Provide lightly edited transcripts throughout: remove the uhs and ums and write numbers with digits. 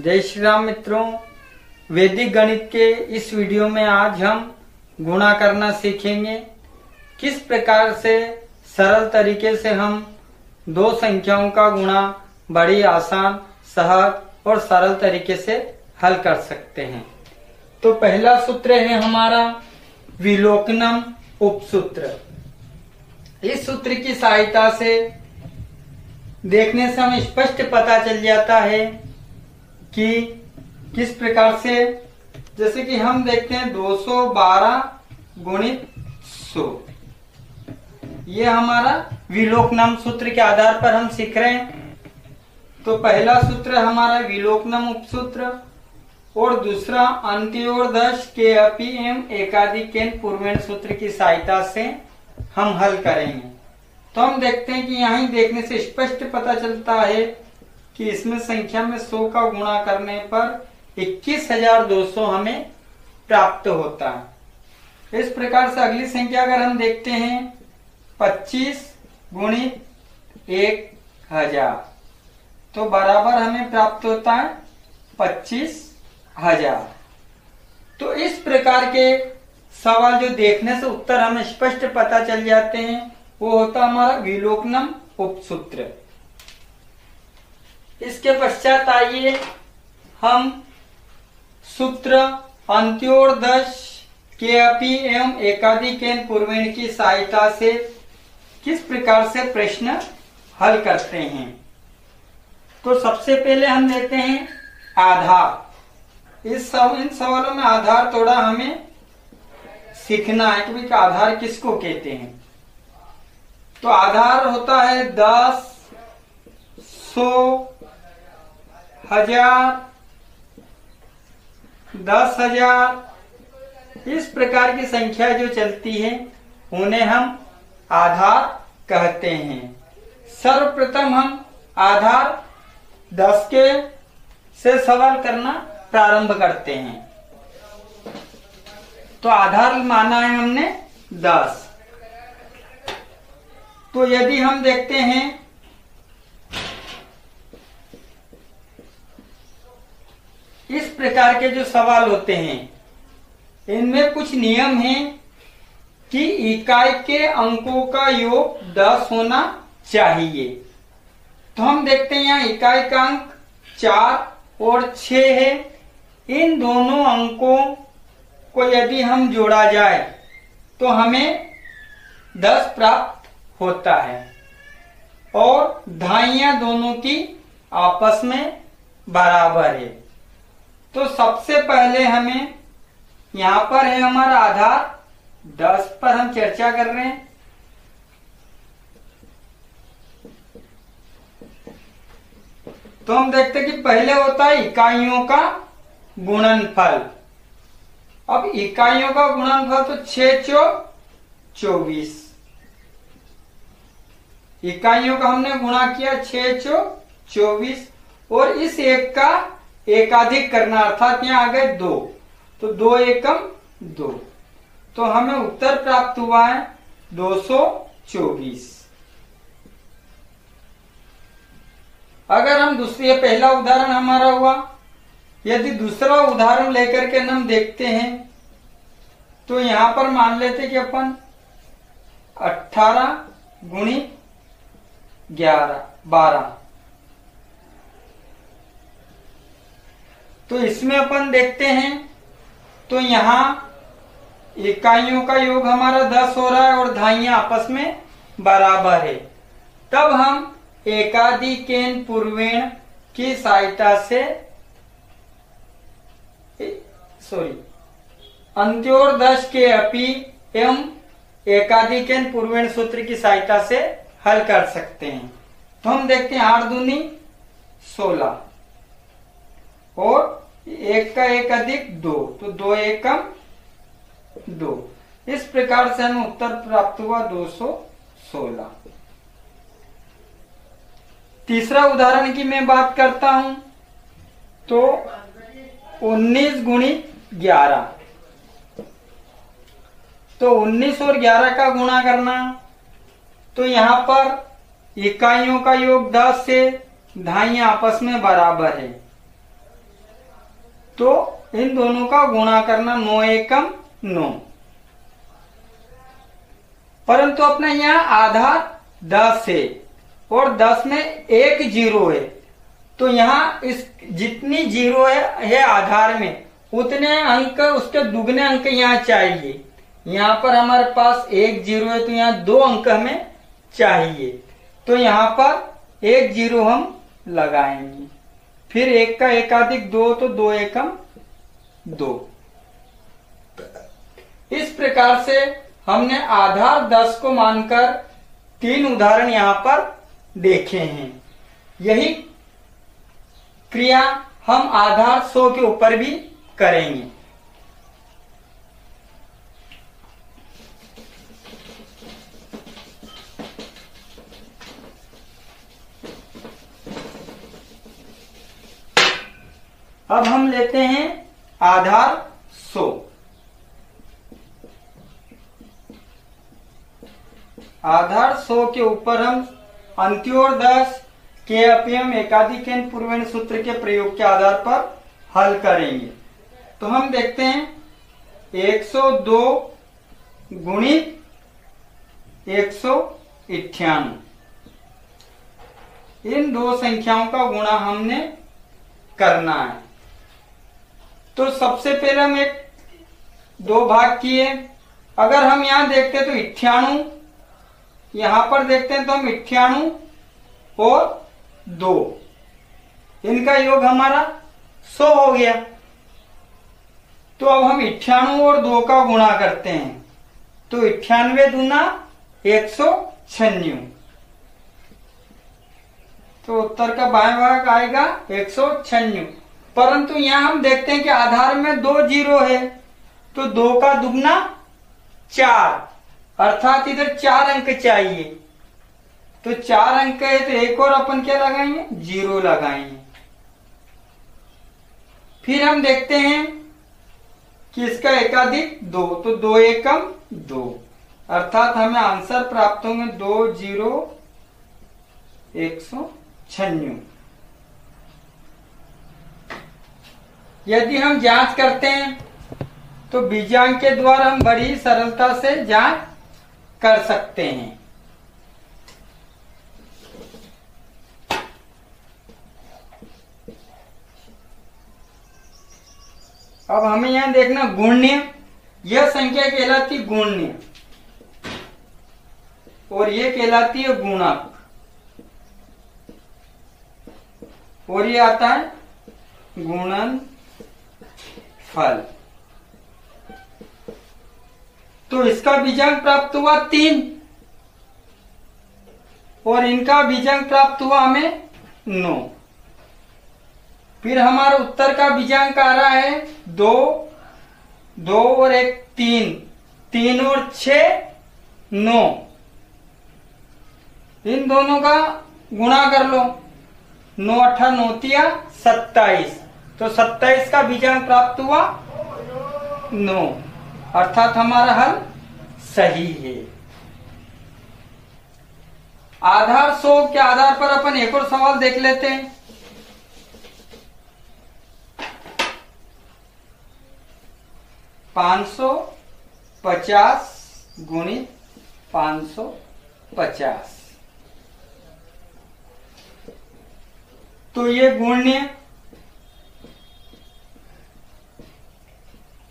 जय श्री राम मित्रों, वैदिक गणित के इस वीडियो में आज हम गुणा करना सीखेंगे। किस प्रकार से सरल तरीके से हम दो संख्याओं का गुणा बड़ी आसान, सहज और सरल तरीके से हल कर सकते हैं। तो पहला सूत्र है हमारा विलोकनम उपसूत्र। इस सूत्र की सहायता से देखने से हमें स्पष्ट पता चल जाता है कि किस प्रकार से, जैसे कि हम देखते हैं 212 गुणित 100, ये हमारा विलोकनम सूत्र के आधार पर हम सीख रहे हैं। तो पहला सूत्र हमारा विलोकनम उपसूत्र और दूसरा अंत्योदश के अपि एवं एकाधिकेन पूर्वेण सूत्र की सहायता से हम हल करेंगे। तो हम देखते हैं कि यहाँ देखने से स्पष्ट पता चलता है कि इसमें संख्या में 100 का गुणा करने पर 21,200 हमें प्राप्त होता है। इस प्रकार से अगली संख्या अगर हम देखते हैं 25 गुणित 1000, तो बराबर हमें प्राप्त होता है 25,000। तो इस प्रकार के सवाल जो देखने से उत्तर हमें स्पष्ट पता चल जाते हैं, वो होता हमारा विलोकनम उपसूत्र। इसके पश्चात आइए हम सूत्र अंत्योदश के अपि एवं एकाधिकेन पूर्वेण की सहायता से किस प्रकार से प्रश्न हल करते हैं। तो सबसे पहले हम लेते हैं आधार। इन सवालों में आधार थोड़ा हमें सीखना है कि भाई आधार किसको कहते हैं। तो आधार होता है 10, 100, 1000, 10,000। इस प्रकार की संख्या जो चलती है उन्हें हम आधार कहते हैं। सर्वप्रथम हम आधार 10 के से सवाल करना प्रारंभ करते हैं। तो आधार माना है हमने 10। तो यदि हम देखते हैं इस प्रकार के जो सवाल होते हैं, इनमें कुछ नियम हैं कि इकाई के अंकों का योग 10 होना चाहिए। तो हम देखते हैं यहाँ इकाई का अंक 4 और 6 है। इन दोनों अंकों को यदि हम जोड़ा जाए तो हमें 10 प्राप्त होता है और धाइयां दोनों की आपस में बराबर है। तो सबसे पहले हमें यहाँ पर है हमारा आधार 10 पर हम चर्चा कर रहे हैं। तो हम देखते हैं कि पहले होता है इकाइयों का गुणनफल। अब इकाइयों का गुणनफल तो 6 चौक 24, इकाइयों का हमने गुणा किया 6 चौक 24 और इस एक का एकाधिक करना, अर्थात यहाँ आ गए 2, तो 2 एकम 2, तो हमें उत्तर प्राप्त हुआ है 224। अगर हम दूसरी, पहला उदाहरण हमारा हुआ, यदि दूसरा उदाहरण लेकर के हम देखते हैं तो यहां पर मान लेते कि अपन 18 गुणित 12। तो इसमें अपन देखते हैं तो यहाँ इकाइयों का योग हमारा 10 हो रहा है और धाइयां आपस में बराबर है। तब हम एकाधिकेन पूर्वेण की सहायता से अंत्योदश के अपि एवं एकाधिकेन पूर्वेण सूत्र की सहायता से हल कर सकते हैं। तो हम देखते हैं 8 दूनी 16 और 1 का 1 अधिक 2, तो 2 एकम 2। इस प्रकार से हमें उत्तर प्राप्त हुआ 216। तीसरा उदाहरण की मैं बात करता हूं तो 19 गुणित 11। तो 19 और 11 का गुणा करना, तो यहां पर इकाइयों का योग 10 से धाइयां आपस में बराबर है। तो इन दोनों का गुणा करना 9 एकम 9। परंतु अपना यहाँ आधार 10 है और 10 में एक जीरो है, तो यहाँ इस जितनी जीरो है आधार में उतने अंक, उसके दुगने अंक यहाँ चाहिए। यहाँ पर हमारे पास एक जीरो है तो यहाँ 2 अंक हमें चाहिए, तो यहाँ पर एक जीरो हम लगाएंगे। फिर एक का एकाधिक 2, तो 2 एकम 2। इस प्रकार से हमने आधार 10 को मानकर 3 उदाहरण यहाँ पर देखे हैं। यही क्रिया हम आधार 100 के ऊपर भी करेंगे। अब हम लेते हैं आधार 100। आधार 100 के ऊपर हम अंत्योर 10 के अपयम एकाधिक एन पूर्वेण सूत्र के प्रयोग के आधार पर हल करेंगे। तो हम देखते हैं 102 गुणित 198, इन दो संख्याओं का गुणा हमने करना है। तो सबसे पहले हम एक 2 भाग किए। अगर हम यहां देखते हैं तो 98, यहां पर देखते हैं तो हम 98 और 2, इनका योग हमारा 100 हो गया। तो अब हम 98 और 2 का गुणा करते हैं, तो 98 दूना 196, तो उत्तर का बाएं भाग आएगा 196। परंतु यहां हम देखते हैं कि आधार में 2 जीरो है, तो 2 का दुगना 4, अर्थात इधर 4 अंक चाहिए। तो 4 अंक है तो एक और अपन क्या लगाएंगे, जीरो लगाएंगे। फिर हम देखते हैं कि इसका एकाधिक 2, तो 2 एकम 2, अर्थात हमें आंसर प्राप्त होंगे 2 जीरो 196। यदि हम जांच करते हैं तो बीजांक के द्वारा हम बड़ी सरलता से जांच कर सकते हैं। अब हमें यहां देखना गुण्य, यह संख्या कहलाती गुण्य और ये कहलाती है गुणक, और ये आता है गुणन फल। तो इसका बीजांक प्राप्त हुआ 3 और इनका बीजांक प्राप्त हुआ हमें 9। फिर हमारा उत्तर का बीजांक आ रहा है 2, 2 और 1 3, 3 और 6 9, इन दोनों का गुणा कर लो, 9 8 9 तिया 27, तो 27 का बीजांक प्राप्त हुआ 9, अर्थात हमारा हल सही है। आधार 100 के आधार पर अपन एक और सवाल देख लेते हैं। $550 गुणित 550, तो ये गुण्य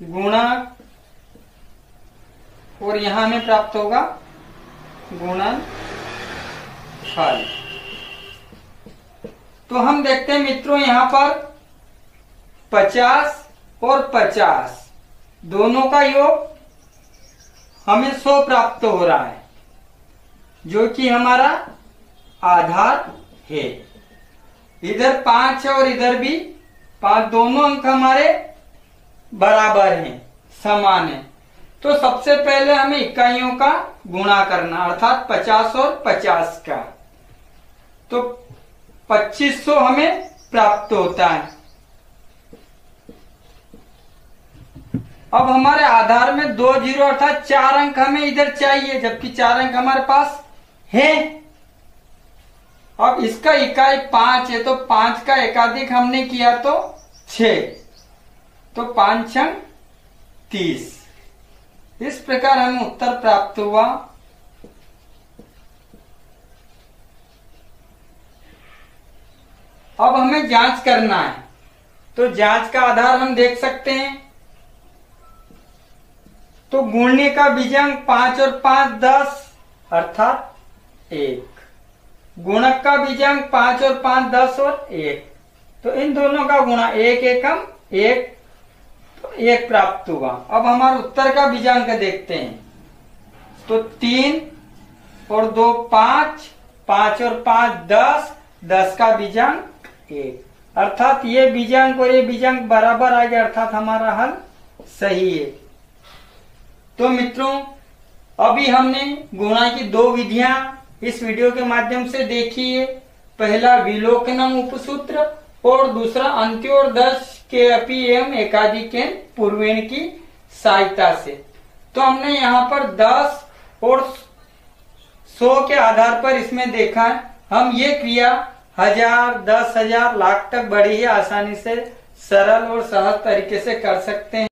गुणक और यहां हमें प्राप्त होगा गुणन फल। तो हम देखते हैं मित्रों, यहां पर 50 और 50 दोनों का योग हमें 100 प्राप्त हो रहा है, जो कि हमारा आधार है। इधर 5 है और इधर भी 5, दोनों अंक हमारे बराबर हैं, समान है। तो सबसे पहले हमें इकाइयों का गुणा करना, अर्थात 50 और 50 का, तो 2500 हमें प्राप्त होता है। अब हमारे आधार में 2 जीरो अर्थात 4 अंक हमें इधर चाहिए, जबकि 4 अंक हमारे पास है। अब इसका इकाई 5 है, तो 5 का एकाधिक हमने किया तो 6, तो 5 अंक 30। इस प्रकार हमें उत्तर प्राप्त हुआ। अब हमें जांच करना है, तो जांच का आधार हम देख सकते हैं। तो गुणने का बीजांक 5 और 5 10 अर्थात 1। गुणक का बीजांक 5 और 5 10 और 1, तो इन दोनों का गुणा 1 एकम 1, तो 1 प्राप्त हुआ। अब हमारे उत्तर का बीजांक देखते हैं, तो 3 और 2 5, 5 और 5 10, 10 का बीजांक 1, अर्थात ये बीजांक और ये बीजांक बराबर आ गया, अर्थात हमारा हल सही है। तो मित्रों, अभी हमने गुणा की 2 विधियां इस वीडियो के माध्यम से देखी है। पहला विलोकनम उपसूत्र और दूसरा अंत्योदर्श के अपि एवं एकाधिकेन पूर्वेण की सहायता से। तो हमने यहाँ पर 10 और 100 के आधार पर इसमें देखा है। हम ये क्रिया 1000, 10,000, लाख तक बड़ी ही आसानी से सरल और सहज तरीके से कर सकते हैं।